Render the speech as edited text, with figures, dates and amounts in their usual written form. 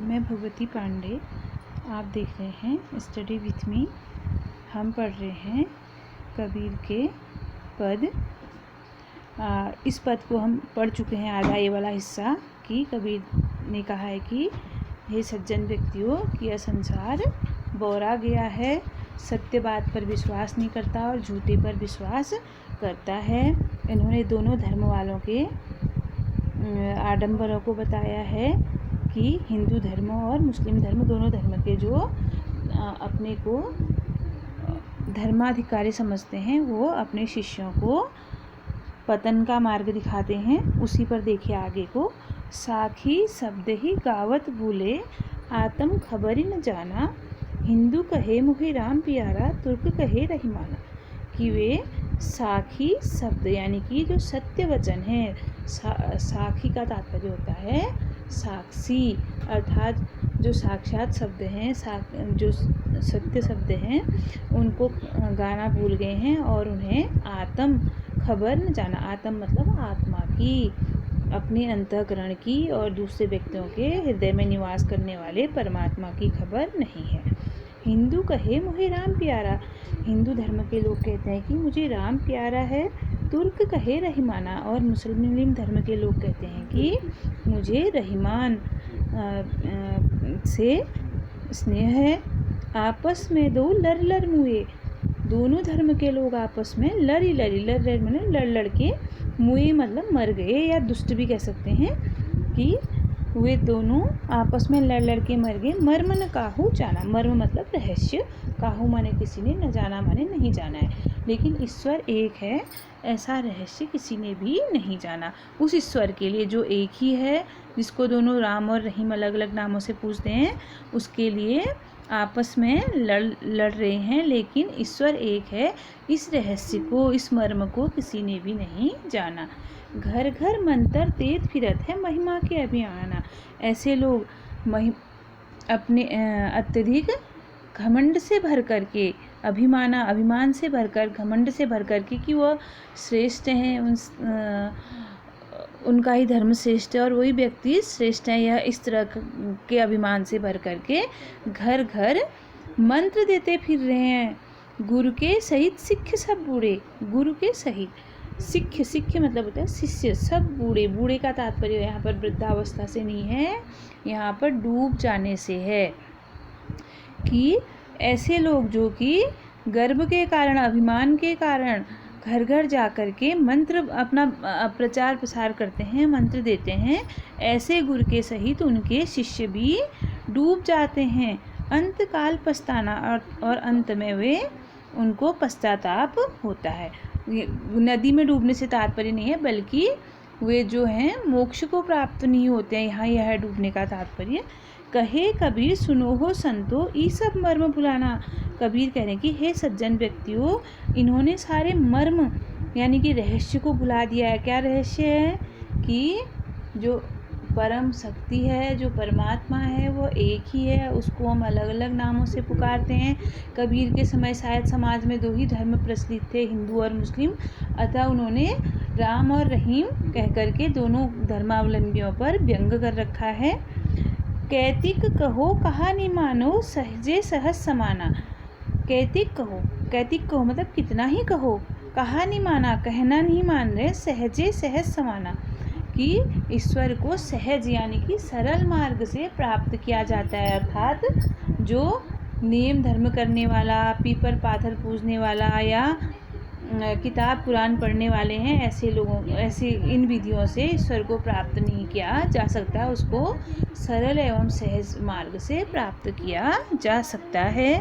मैं भगवती पांडे। आप देख रहे हैं स्टडी विथ मी। हम पढ़ रहे हैं कबीर के पद। इस पद को हम पढ़ चुके हैं आधा ये वाला हिस्सा कि कबीर ने कहा है कि हे सज्जन व्यक्तियों कि यह संसार बौरा गया है, सत्य बात पर विश्वास नहीं करता और झूठे पर विश्वास करता है। इन्होंने दोनों धर्म वालों के आडंबरों को बताया है कि हिंदू धर्म और मुस्लिम धर्म दोनों धर्म के जो अपने को धर्माधिकारी समझते हैं वो अपने शिष्यों को पतन का मार्ग दिखाते हैं। उसी पर देखिए आगे को। साखी शब्द ही गावत भूले, आत्म खबरी न जाना, हिंदू कहे मुहे राम प्यारा, तुर्क कहे रहीमाना। कि वे साखी शब्द यानी कि जो सत्य वचन है, साखी का तात्पर्य होता है साक्षी, अर्थात जो साक्षात शब्द हैं, जो सत्य शब्द हैं उनको गाना भूल गए हैं और उन्हें आत्म खबर न जाना। आत्म मतलब आत्मा की, अपने अंतःकरण की और दूसरे व्यक्तियों के हृदय में निवास करने वाले परमात्मा की खबर नहीं है। हिंदू कहे मुझे राम प्यारा, हिंदू धर्म के लोग कहते हैं कि मुझे राम प्यारा है। तुर्क कहे रहीमाना, और मुस्लिम धर्म के लोग कहते हैं कि मुझे रहीमान से स्नेह है। आपस में दो लड़ लड़ मुए, दोनों धर्म के लोग आपस में लड़ी मतलब लड़ के, मुए मतलब मर गए या दुष्ट भी कह सकते हैं कि वे दोनों आपस में लड़ के मर गए। मर्म न काहू जाना, मर्म मतलब रहस्य, काहू माने किसी ने, न जाना माने नहीं जाना है। लेकिन ईश्वर एक है, ऐसा रहस्य किसी ने भी नहीं जाना। उस ईश्वर के लिए जो एक ही है, जिसको दोनों राम और रहीम अलग अलग नामों से पूछते हैं, उसके लिए आपस में लड़ रहे हैं, लेकिन ईश्वर एक है। इस रहस्य को, इस मर्म को किसी ने भी नहीं जाना। घर घर मंत्र तेज फिरत है, महिमा के अभियाना। ऐसे लोग अपने अत्यधिक घमंड से भर करके, अभिमान से भरकर, घमंड से भर करके कि वह श्रेष्ठ हैं, उनका ही धर्म श्रेष्ठ है और वही व्यक्ति श्रेष्ठ है, यह इस तरह के अभिमान से भर करके घर घर मंत्र देते फिर रहे हैं। गुरु के सहित सिख सब बूढ़े, गुरु के सहित सिख मतलब होता है शिष्य, सब बूढ़े। बूढ़े का तात्पर्य यहाँ पर वृद्धावस्था से नहीं है, यहाँ पर डूब जाने से है। कि ऐसे लोग जो कि गर्व के कारण, अभिमान के कारण घर घर जा कर के मंत्र अपना प्रचार प्रसार करते हैं, मंत्र देते हैं, ऐसे गुरु के सहित उनके शिष्य भी डूब जाते हैं। अंत काल पछताना, और अंत में वे उनको पश्चाताप होता है। नदी में डूबने से तात्पर्य नहीं है, बल्कि वे जो हैं मोक्ष को प्राप्त नहीं होते हैं, यहाँ यह है डूबने का तात्पर्य। कहे कबीर सुनो हो संतो, ई सब मर्म भुलाना। कबीर कह रहे हैं कि हे सज्जन व्यक्तियों, इन्होंने सारे मर्म यानी कि रहस्य को भुला दिया है। क्या रहस्य है? कि जो परम शक्ति है, जो परमात्मा है, वो एक ही है, उसको हम अलग अलग नामों से पुकारते हैं। कबीर के समय शायद समाज में दो ही धर्म प्रचलित थे, हिंदू और मुस्लिम, अतः उन्होंने राम और रहीम कह करके दोनों धर्मावलंबियों पर व्यंग कर रखा है। कैतिक कहो कहा नहीं मानो, सहजे सहज समाना। कैतिक कहो मतलब कितना ही कहो, कहा नहीं माना, कहना नहीं मान रहे, सहजे सहज समाना। कि ईश्वर को सहज यानी कि सरल मार्ग से प्राप्त किया जाता है, अर्थात जो नियम धर्म करने वाला, पीपर पाथर पूजने वाला या किताब कुरान पढ़ने वाले हैं, ऐसे इन विधियों से ईश्वर को प्राप्त नहीं किया जा सकता। उसको सरल एवं सहज मार्ग से प्राप्त किया जा सकता है।